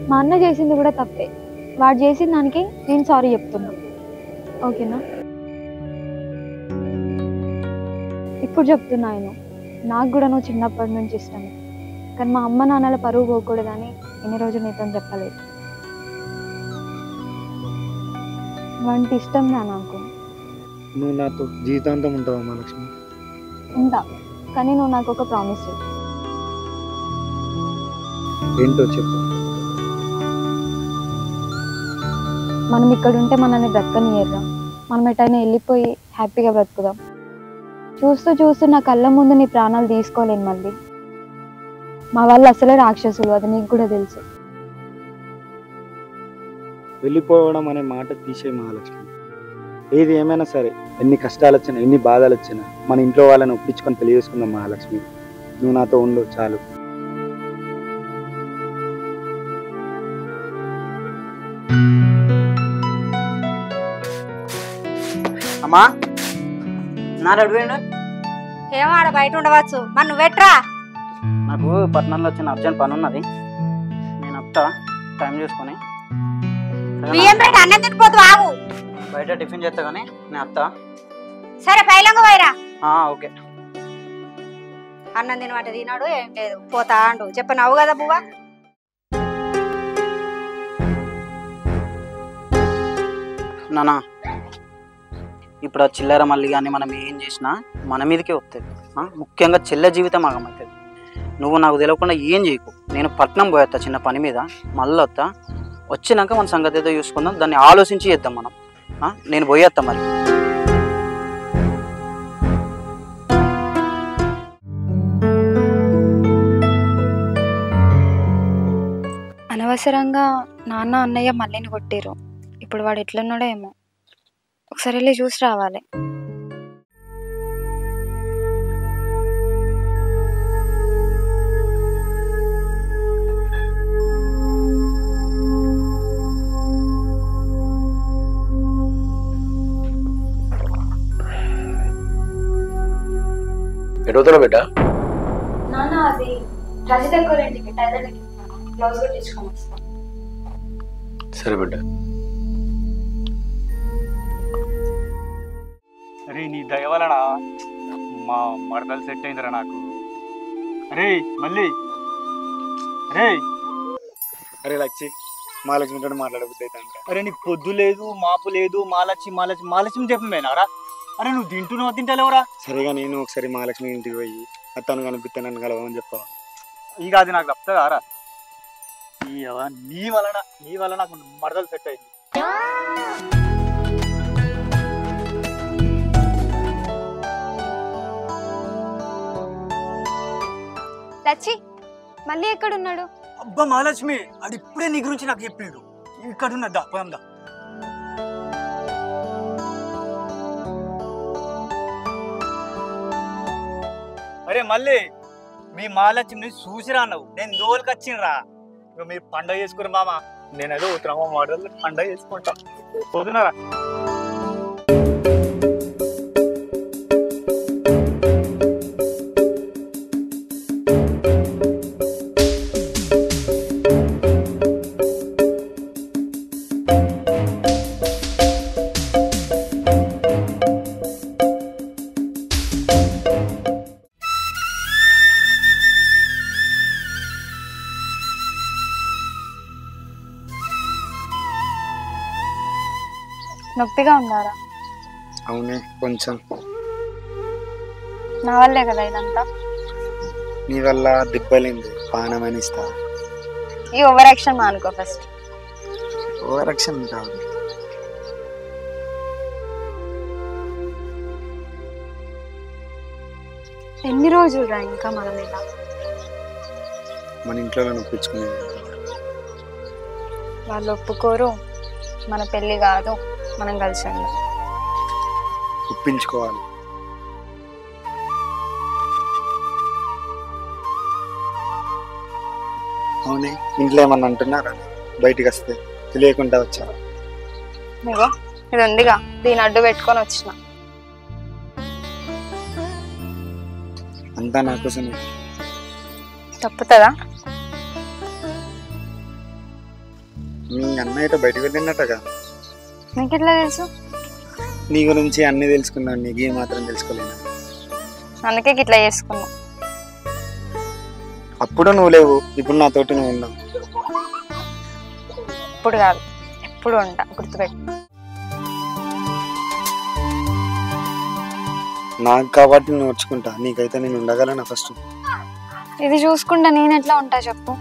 మా అన్న చేసింది కూడా తప్పే. వాడు చేసిన దానికి నేను సారీ చెప్తున్నా, ఓకేనా? ఇప్పుడు చెప్తున్నా నేను, నాకు కూడా నువ్వు చిన్నప్పటి నుంచి ఇష్టమే, కానీ మా అమ్మ నాన్నల పరువు పోకూడదని ఎన్ని రోజులు నీతో చెప్పలేదు. వంటి ఇష్టం నాకు. నువ్వు నాతో జీవితాంతం ఉంటావా మహాలక్ష్మి? ఉంటా, కానీ నువ్వు నాకు ఒక ప్రామిస్ చేయి. ఏంటో చెప్పు. మనం ఇక్కడ ఉంటే మనల్ని బ్రతకనియర్రా, మనం ఎటైనా వెళ్ళిపోయి హ్యాపీగా బ్రతుకుదాం. చూస్తూ చూస్తూ నా కళ్ళ ముందు నీ ప్రాణాలు తీసుకోలేను మళ్ళీ. మా వాళ్ళు అసలే రాక్షసులు, అది నీకు కూడా తెలుసు. వెళ్ళిపోవడం అనే మాట తీసే మహాలక్ష్మి. ఏది ఏమైనా సరే, ఎన్ని కష్టాలు వచ్చినా ఎన్ని బాధలు వచ్చినా మన ఇంట్లో వాళ్ళని ఒప్పించుకొని పెళ్లి చేసుకుందాం మహాలక్ష్మి. నువ్వు నాతో ఉండు చాలు. అమ్మా నా అడుగుండు. ఏమో ఆడ బయట ఉండవచ్చు, మరి నువ్వెట్రా? నాకు పట్టణంలో వచ్చిన అర్జెంట్ పని ఉన్నది, నేను వస్తా టైం చూసుకొని. బియ్యం రేట్ అన్నం తినిపోతు ఆగు. బయట టిఫిన్ చేస్తా కానీ నేను వస్తా. సరే పైలంగ పోయిరా. ఓకే. అన్నం తినమాట తినాడు, ఏం లేదు, పోతా అండు చెప్పనవు కదా బువ్వ. నానా ఇప్పుడు ఆ చిల్లర మళ్ళీ కానీ మనం ఏం చేసినా మన మీదకే వస్తుంది. ముఖ్యంగా చెల్లె జీవితం ఆగమవుతుంది. నువ్వు నాకు తెలియకుండా ఏం చేయకు. నేను పట్నం పోయేస్తా చిన్న పని మీద, మళ్ళీ వస్తా. వచ్చినాక మన సంగతి ఏదో చూసుకుందాం, దాన్ని ఆలోచించి చేద్దాం మనం. నేను పోయేస్తా మరి. అనవసరంగా నాన్న అన్నయ్య మళ్ళీని కొట్టిరు. ఇప్పుడు వాడు ఎట్లున్నాడో ఏమో, ఒకసారి వెళ్ళి చూసి రావాలి. ఎడుగుతున్నా బిడ్డ? నాన్న అది రజిత ఇంటికి టైలర్ బ్లౌజ్ కుట్టించుకొని వస్తా. సరే బిడ్డ. అరే నీ దయ వలన మా మరదలు సెట్ అయిందిరా నాకు. అరే మళ్ళీ అరే లచ్చి మహాలక్ష్మితో మాట్లాడబుద్ది అవుతాను. అరే నీకు పొద్దు లేదు మాపు లేదు, మహాలక్ష్మి చెప్పమేనారా? అరే నువ్వు తింటున్నావు తింటలేవురా? సరేగా నేను ఒకసారి మహాలక్ష్మి ఇంటికి పోయి తను కనిపిస్తే నన్ను కలవని చెప్పావా? ఇక అది నాకు తప్పుతుందారా? నీ వలన నాకు మరదలు సెట్ అయింది. లచ్చి మళ్ళీ ఎక్కడున్నాడు? అబ్బా మహాలక్ష్మి, అది ఇప్పుడే నీ గురించి నాకు చెప్పిండు. ఇక్కడున్నదా పోయందా? అరే మళ్ళీ మీ మహాలక్ష్మిని చూసిరా అన్నావు, నేను దోలుకి వచ్చినరా. మీరు పండగ చేసుకురా మామ, నేను ఏదో ఉత్తరమ్మ మోడల్ పండగ చేసుకుంటా. పోతున్నారా? నొప్పిగా ఉన్నారా? అవునే కొంచెం. నా వల్లే కదా ఇదంతా. నీ వల్ల దెబ్బలింది, పానమని ఇస్తా. ఈ ఓవర్ యాక్షన్ మానుకో ఫస్ట్. ఓవర్ యాక్షన్ కాదు. ఎన్ని రోజులు రా ఇంకా మనం ఇలా? మన ఇంట్లో నొప్పించుకునేది. వాళ్ళు ఒప్పుకోరు, మన పెళ్లి కాదు, మనం కలిసి ఉందాం. ఒప్పించుకోవాలి. అవునే, ఇంట్లో ఏమన్నా అంటున్నారా? బయటికి వస్తే తెలియకుండా వచ్చారా? ఇగో ఇది ఉందిగా, దీని అడ్డు పెట్టుకొని వచ్చిన. అంతా నా కోసమే. తప్పుతుందా? మీ అన్న అయితే బయటకు వెళ్ళినట్టగా. నీకు ఎట్లా తెలుసు? నీ గురించి అన్ని తెలుసుకున్నాను, నీకు ఏం మాత్రం తెలుసుకోలేను. అందుకే ఇట్లా చేసుకున్నావు. అప్పుడు నువ్వు లేవు, ఇప్పుడు నాతోటి నువ్వు ఉన్నావు. ఇప్పుడు కాదు, ఎప్పుడు ఉంటా, గుర్తుపెట్టు. నాకు కాబట్టి నువ్వు వచ్చుకుంటా, నీకైతే నేను ఉండగలనా? ఫస్ట్ ఇది చూసుకుంటా నేను ఎట్లా ఉంటా చెప్పు?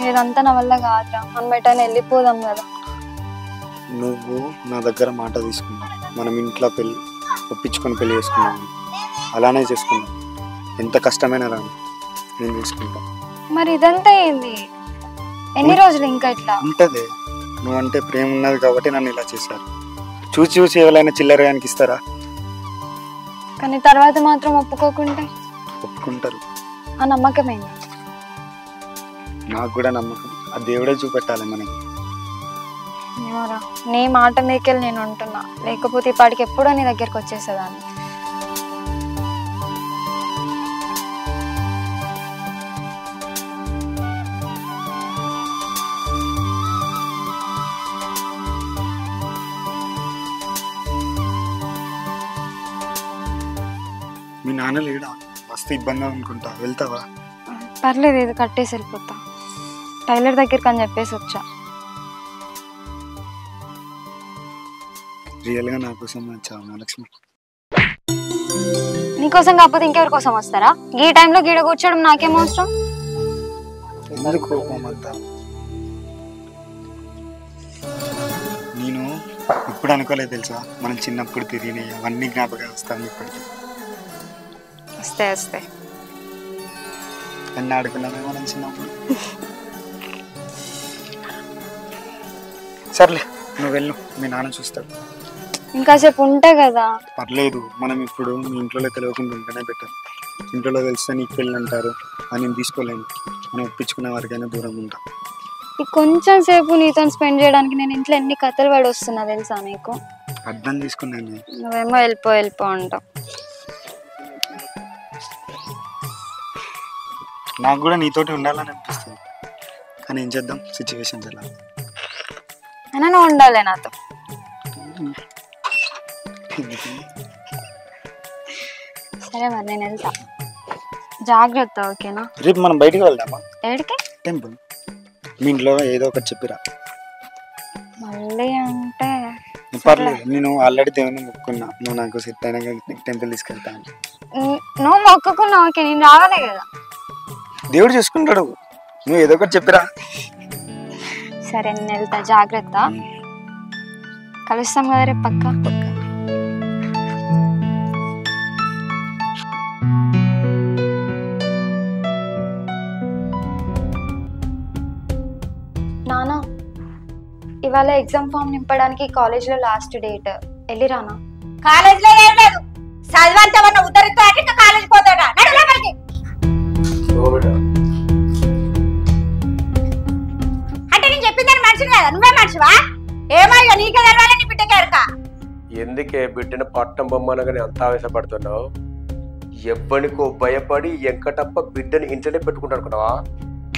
ఇదంతా నా వల్ల కాదురా, మనం ఎటైనా వెళ్ళిపోదాం కదా. నువ్వు నా దగ్గర మాట తీసుకున్నావు, మనం ఇంట్లో పెళ్ళి ఒప్పించుకొని పెళ్లి చేసుకున్నాము, అలానే చేసుకున్నాం. ఎంత కష్టమైనా రాను, నేను చూసుకుంటా. మరి ఇదంతా ఏంది? ఎన్ని రోజులు ఇంకా ఇట్లా ఉంటది? నువ్వంటే ప్రేమ ఉన్నది కాబట్టి నన్ను ఇలా చేశారు. చూసి చూసి ఎవరైనా చిల్లరగానికి ఇస్తారా? కానీ తర్వాత మాత్రం ఒప్పుకోకుంటే ఒప్పుకుంటారు. ఆ నమ్మకమేంది? నాకు కూడా నమ్మకం, ఆ దేవుడే చూపెట్టాలి మనకి. ఏమోరా, నీ మాట మీకెళ్ళి నేను ఉంటున్నా, లేకపోతే ఇప్పటికి ఎప్పుడో నీ దగ్గరికి వచ్చేసేదాన్ని. మీ నాన్న లేడా? మస్తు ఇబ్బంది అనుకుంటా, వెళ్తావా? పర్లేదు, ఇది కట్టేసి వెళ్ళిపోతా. టైలర్ దగ్గరికి అని చెప్పేసి వచ్చా. రియల్ గా నా కోసం వచ్చావా మహాలక్ష్మి? నీకోసం కాకపోతే ఇంకెవరి కోసం వస్తారా? ఈ టైంలో గీడ కూర్చోడం నాకేం అవసరం? ఎందుకు కోపం అంతా? నేను ఇప్పుడు అనుకోలేదు తెలుసా, మనం చిన్నప్పుడు తిరిగినాయి అవన్నీ జ్ఞాపకం వస్తాను ఇప్పటికి. వస్తే వస్తే అన్నీ ఆడుకున్నామే మనం చిన్నప్పుడు. సర్లే, నువ్వు వెళ్ళు, మీ నాన్న చూస్తాడు. ఇంకాసేపు ఉంటా కదా. పర్లేదు, మనం ఇప్పుడు మీ ఇంట్లో తెలియకుండా ఉంటేనే బెటర్. ఇంట్లో తెలిస్తే నీకు పెళ్ళి అంటారు, అని నేను తీసుకోలేను. మనం ఒప్పించుకునే వారికైనా దూరం ఉంటా. ఈ కొంచెం సేపు నీతో స్పెండ్ చేయడానికి నేను ఇంట్లో ఎన్ని కథలు పడి వస్తున్నా తెలుసా నీకు? అర్థం తీసుకున్నాను. నువ్వేమో వెళ్ళిపో వెళ్ళిపో అంటావు. నాకు కూడా నీతోటి ఉండాలని అనిపిస్తుంది, కానీ ఏం చేద్దాం, సిచ్యువేషన్స్ ఎలా. అయినా నువ్వు ఉండాలి నాతో. సరే మరి నేను వెళ్తా, జాగ్రత్త, ఓకేనా? రేపు మనం బయటికి వెళ్దామా? ఏడికి? టెంపుల్. మీ ఇంట్లో ఏదో ఒకటి చెప్పిరా. మళ్ళీ అంటే పర్లేదు, నేను ఆల్రెడీ దేవుని మొక్కున్నా, నువ్వు నాకు సెట్ అయినా టెంపుల్ తీసుకెళ్తాను. నువ్వు మొక్కుకున్నా, ఓకే, నేను రావాలే కదా. దేవుడు చూసుకుంటాడు, నువ్వు ఏదో ఒకటి చెప్పిరా. సరే నేను వెళ్తా, జాగ్రత్త. కలుస్తాం కదా రేపు పక్క. నానా, ఇవాళ ఎగ్జామ్ ఫామ్ నింపడానికి కాలేజ్లో లాస్ట్ డేట్, వెళ్ళిరానా? కాలేజీలో ఏం లేదు, చదివంతా ఉన్న ఉద్దరితో ఇంకా కాలేజీ పోతాడా? నడులకి అంటే నేను చెప్పిందని మనిషిని కదా, నువ్వే మనిషివా? ఏమో ఇక నీకే తెలవాలి, నీ బిడ్డకే ఎరక. ఎందుకే బిడ్డను పట్టం బొమ్మనగానే అంత ఆవేశపడుతున్నావు? ఎవ్వనికో భయపడి ఎంకటప్ప బిడ్డని ఇంట్లోనే పెట్టుకుంటా అనుకున్నావా?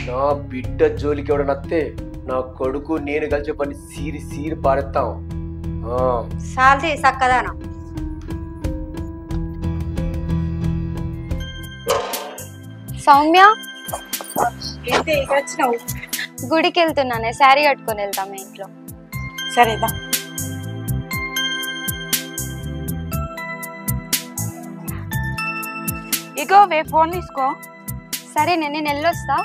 నా బిడ్డ జోలికి ఎవడ నత్తే నా కొడుకు నేను కలిసి పని సీరి సీరి పారేస్తాం. సాల్తీ సక్కదానం. సౌమ్య, ఏంటి ఇక్కడ వచ్చినావు? గుడికి వెళ్తున్నానే, శారీ కట్టుకొని వెళ్తాం మీ ఇంట్లో. సరేదా. ఇగో ఫోన్ తీసుకో. సరే నేను వెళ్ళొస్తా.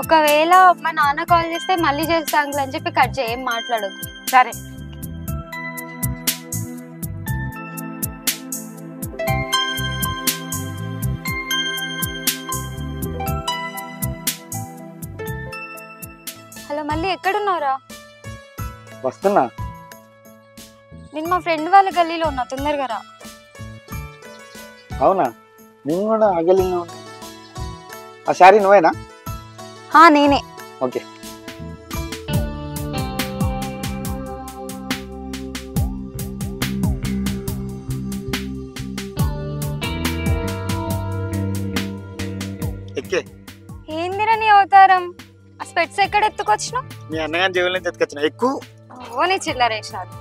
ఒకవేళ మా నాన్న కాల్ చేస్తే మళ్ళీ చేస్తా అంకుల్ అని చెప్పి కట్ చేయి, ఏం మాట్లాడకు. సరే. హలో, మళ్ళీ ఎక్కడున్నావురా? వస్తున్నా. నేను మా ఫ్రెండ్ వాళ్ళ గల్లీలో ఉన్నా, తొందరగా రా. అవునా? నేను కూడా ఆగలిన. ఆ శారీ నువ్వేనా? నేనే. ఓకే. ఎక్కే. ఏందిరా నీ అవతారం? స్పెట్స్ ఎక్కడ ఎత్తుకొచ్చినావు? మీ అన్నగారి జేబుల నుంచి ఎత్తుకొచ్చిన. ఎక్కువ ఓ నీ చిల్లరేసారు.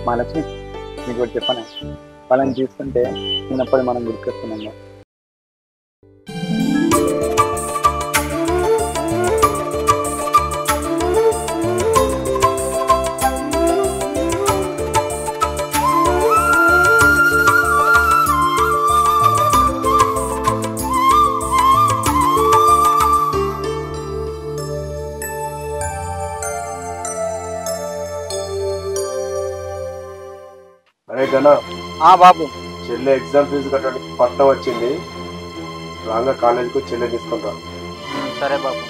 మహాలక్ష్మి, నీకు ఒకటి చెప్పనా? వాళ్ళని చూస్తుంటే నేనప్పుడు మనం గుర్తుకొస్తున్నాము. అరే గనా, బాబు చెల్లె ఎగ్జామ్ ఫీజు కట్టడానికి పట్నం వచ్చింది. రాగా కాలేజీకి చెల్లె తీసుకుంటా. సరే బాబు.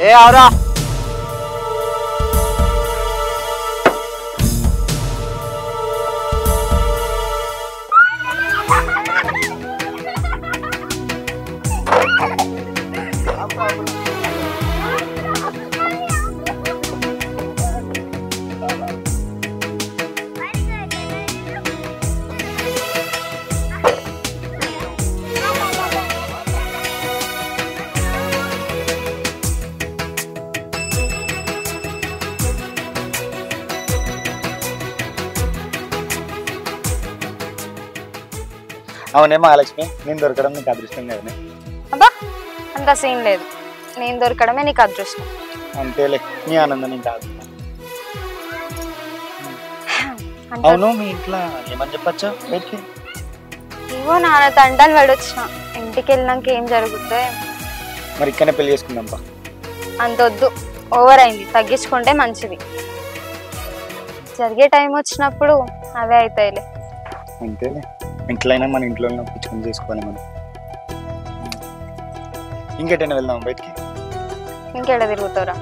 ఏ అవరా అవునే మహాలక్ష్మి, నేను దొరకడం నీకు అదృష్టం కదనే. అబ్బా అంత సీన్ లేదు, నేను దొరకడమే నీకు అదృష్టం. అంతేలే, నీ ఆనందం నీకు కాదు. అవును, మీ ఇంట్లో ఏమని చెప్పచ్చా? బయటికి ఇవో నాన్న తండాలు పడొచ్చిన, ఇంటికి వెళ్ళినాక ఏం జరుగుతుందో. మరి ఇక్కడనే పెళ్లి చేసుకుందాంపా. అంత వద్దు, ఓవర్ అయింది, తగ్గించుకుంటే మంచిది. జరిగే టైం వచ్చినప్పుడు అవే అవుతాయిలే. అంతేలే, ఇంట్లో అయినా మన ఇంట్లో ఒప్పించుకొని చేసుకోవాలి మనం. ఇంకెటైనా వెళ్దాం బయటికి? ఇంకెడ తిరుగుతారా?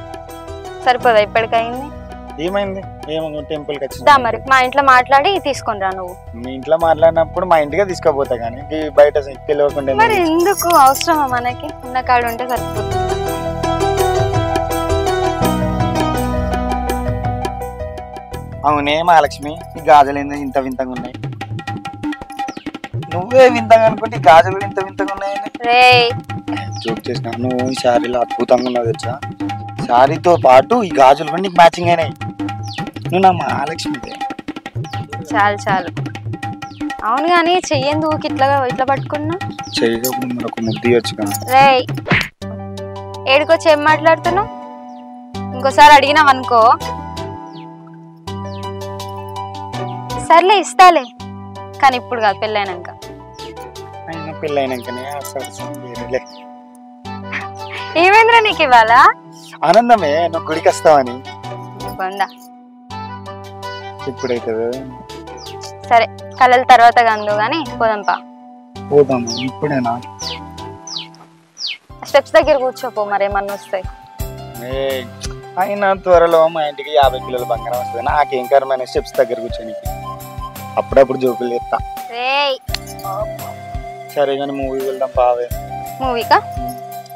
సరిపోదా ఇప్పటికైంది? ఏమైంది? ఏమో టెంపుల్కి దా వచ్చి మరి మా ఇంట్లో మాట్లాడి తీసుకొని రా. నువ్వు మీ ఇంట్లో మాట్లాడినప్పుడు మా ఇంటికే తీసుకోపోతా, కానీ బయట తెలియకుండా మరి ఎందుకు అవసరమా? మనకి ఉన్న కాడు ఉంటే సరిపోతుంది. అవునే మహాలక్ష్మి, ఈ గాజులు ఇంత వింతగా ఉన్నాయి. నువ్వే వింతగా అనుకుంటే ఈ గాజులు వింతగా ఉన్నాయి. రే జోక్ చేసిన నువ్వు ఈ శారీలో అద్భుతంగా ఉన్నావు తెలుసా. శారీతో పాటు ఈ గాజులు కూడా నీకు మ్యాచింగ్ అయినాయి. నువ్వు నా మహాలక్ష్మిదే. చాలు చాలు. అవును కానీ చెయ్యంది ఊకి ఇట్లా పట్టుకున్నా. చేయకపోతే మరొక ముద్దు ఇవ్వచ్చు కదా. రే ఏడుకొచ్చి ఏం మాట్లాడుతున్నావు? ఇంకోసారి అడిగినావు అనుకో. సర్లే ఇస్తాలే, కానీ ఇప్పుడు కాదు, పెళ్ళైనాక. అయినా పెళ్ళైనాకనే వేరేలే. ఏమైందిరా నీకు ఇవాళ? ఆనందమే, నువ్వు గుడికి వస్తావని. బొందా. ఇప్పుడైతే సరే కళ్ళల తర్వాత కందు గాని పోదాంపా. పోదామా? ఇప్పుడేనా? స్టెప్స్ దగ్గర కూర్చోపో, మరేమన్నా వస్తాయి. అయినా త్వరలో మా ఇంటికి 50 కిలోల బంగారం వస్తుంది. నాకేం కరమైన స్టెప్స్ దగ్గర కూర్చోనికి. అప్పుడప్పుడు జోకులు చెప్తా. సరే కానీ మూవీ వెళ్దాం పావే. మూవీకా?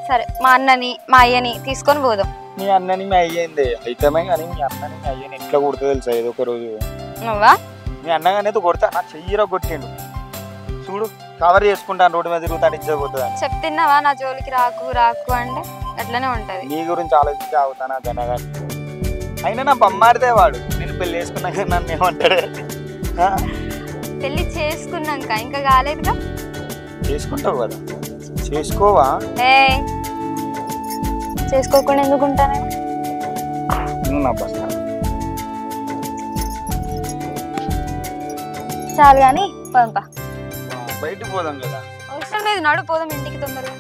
సరే మా అన్నని మా అయ్యని తీసుకొని పోదాం. మీ అన్నని మీ అయ్యింది అయితమే కానీ మీ అన్నని మీ అయ్యని ఎట్లా కొడుతుంది తెలుసా ఏదో ఒక రోజు. నువ్వా? మీ అన్నగానే కొడతా. నా చెయ్యిరా కొట్టిండు చూడు. కవర్ చేసుకుంటాను, రోడ్డు మీద తిరుగుతాను, ఇచ్చకపోతుంది. చెప్తున్నావా నా జోలికి రాకు రాకు అంటే అట్లనే ఉంటది. నీ గురించి ఆలోచించి ఆగుతానా జనగా. అయినా నా బొమ్మాడితే వాడు. నేను పెళ్లి చేసుకున్నాక నన్ను ఏమంటాడు? పెళ్లి చేసుకున్నాక ఇంకా కాలేదుగా. చేసుకుంటావు కదా, చేసుకోవా? చేసుకోకుండా ఎందుకుంటానే? నువ్వు నా బస్ చాలు కానీ పోదాంపా. బయటకు పోదాం కదా. అవసరం లేదు, నడు పోదాం ఇంటికి తొందరగా.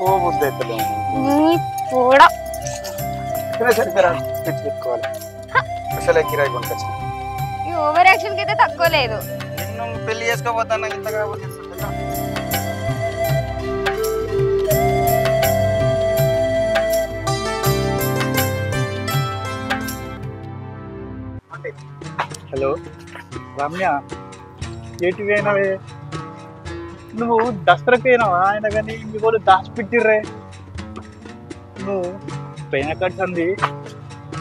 ఓ బుద్ధి కూడా సరిగ్గా పెట్టుకోవాలి. అసలు కిరాయి కొనుకొచ్చిన. ఈ ఓవర్ యాక్షన్ కి అయితే తక్కువ లేదు. నిన్ను పెళ్లి చేసుకోబోతాను ఇంత కాకపోతే. హలో రమ్య, ఏటివి అయినావే? నువ్వు దసరాకి అయినావా? ఆయన కానీ మీ వాళ్ళు దాచిపెట్టిర్రే. నువ్వు పైన కట్టింది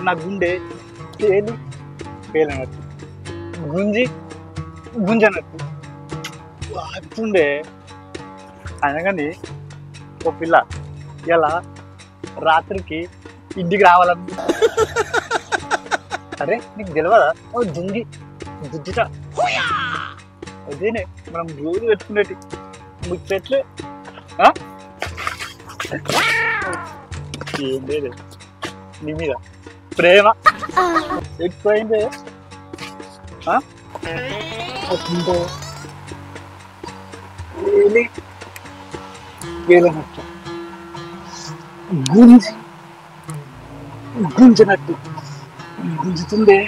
నా గుండె తేలి పేలనట్టు, గుంజనట్టు వస్తుండే. ఆయన కానీ ఓ పిల్ల ఇలా రాత్రికి ఇంటికి రావాలని. అరే నీకు తెలియదా? ఓ దుద్దిట అదేనే మనం రోజు పెట్టుకునేటి ముచ్చట్లు. ఏం లేదు, నీ మీద ప్రేమ ఎక్కువైందే. వేలనట్టు గుంజనట్టు గుంజుతుందే.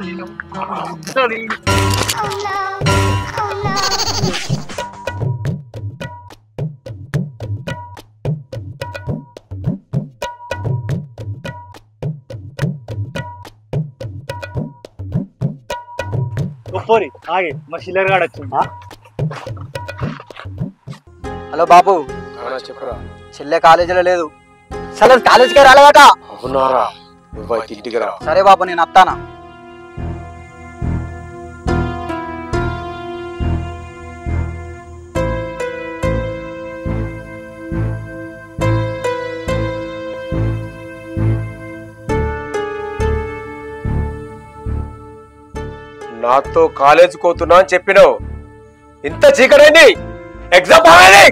నేను పోరి ఆగే మా షిల్లర్ గాడు వచ్చిందా? హలో బాబు, చెప్పురా. చెల్లె కాలేజీలో లేదు. సరే కాలేజీకి రాలేదట. అవునారా? నువ్వు ఇంటికి రా. సరే బాబు నేను వస్తానా. నాతో కాలేజ్ పోతున్నా అని చెప్పినావు. ఇంత చీకటైంది, ఎగ్జామ్ బాగానే.